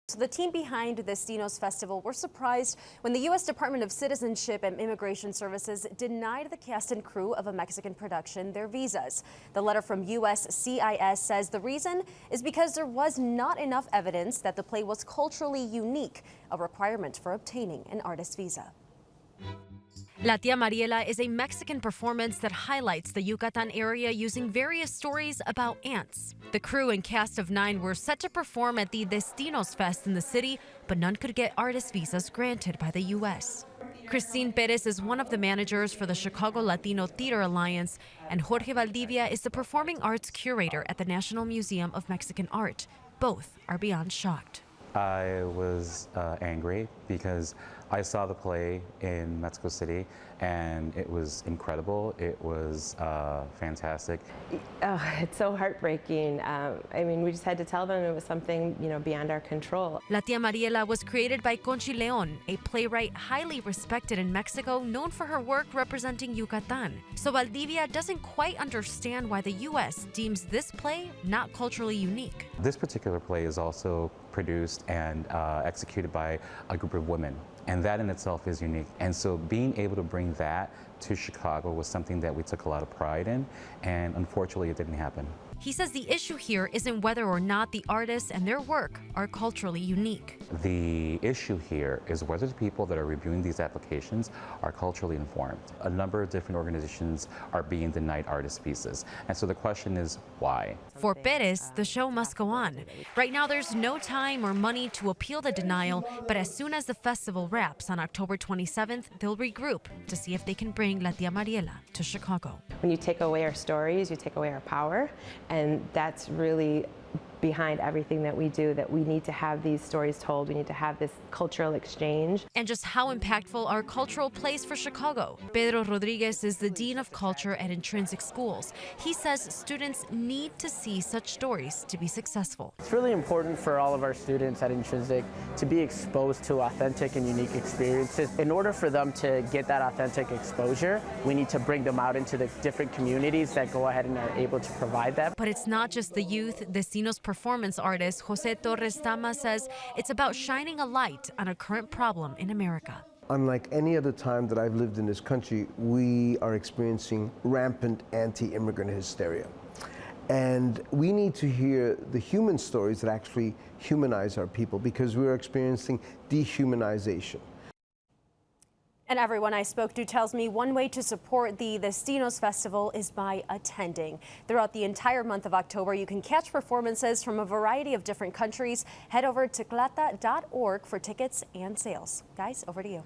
So the team behind Destinos Festival were surprised when the U.S. Department of Citizenship and Immigration Services denied the cast and crew of a Mexican production their visas. The letter from USCIS says the reason is because there was not enough evidence that the play was culturally unique, a requirement for obtaining an artist visa. La Tía Mariela is a Mexican performance that highlights the Yucatan area using various stories about ants. The crew and cast of 9 were set to perform at the Destinos Fest in the city, but none could get artist visas granted by the U.S. Christine Perez is one of the managers for the Chicago Latino Theater Alliance, and Jorge Valdivia is the performing arts curator at the National Museum of Mexican Art. Both are beyond shocked. I was angry because I saw the play in Mexico City and it was incredible. It was fantastic. Oh, it's so heartbreaking. I mean, we just had to tell them it was something, beyond our control. La Tía Mariela was created by Conchi León, a playwright highly respected in Mexico, known for her work representing Yucatan. So Valdivia doesn't quite understand why the U.S. deems this play not culturally unique. This particular play is also produced and executed by a group of women, and that in itself is unique. And so being able to bring that to Chicago was something that we took a lot of pride in, and unfortunately it didn't happen. He says the issue here isn't whether or not the artists and their work are culturally unique. The issue here is whether the people that are reviewing these applications are culturally informed. A number of different organizations are being denied artist visas, and so the question is why? For Perez, the show must go on. Right now there's no time or money to appeal the denial, but as soon as the festival wraps on October 27th, they'll regroup to see if they can bring La Tía Mariela to Chicago. When you take away our stories, you take away our power, and that's really behind everything that we do, that we need to have these stories told. We need to have this cultural exchange. And just how impactful are cultural plays for Chicago? Pedro Rodriguez is the Dean of Culture at Intrinsic Schools. He says students need to see such stories to be successful. It's really important for all of our students at Intrinsic to be exposed to authentic and unique experiences. In order for them to get that authentic exposure, we need to bring them out into the different communities that go ahead and are able to provide that. But it's not just the youth. Destinos performance artist Jose Torres Tama says it's about shining a light on a current problem in America. Unlike any other time that I've lived in this country, we are experiencing rampant anti-immigrant hysteria. And we need to hear the human stories that actually humanize our people, because we're experiencing dehumanization. And everyone I spoke to tells me one way to support the Destinos Festival is by attending. Throughout the entire month of October, you can catch performances from a variety of different countries. Head over to clata.org for tickets and sales. Guys, over to you.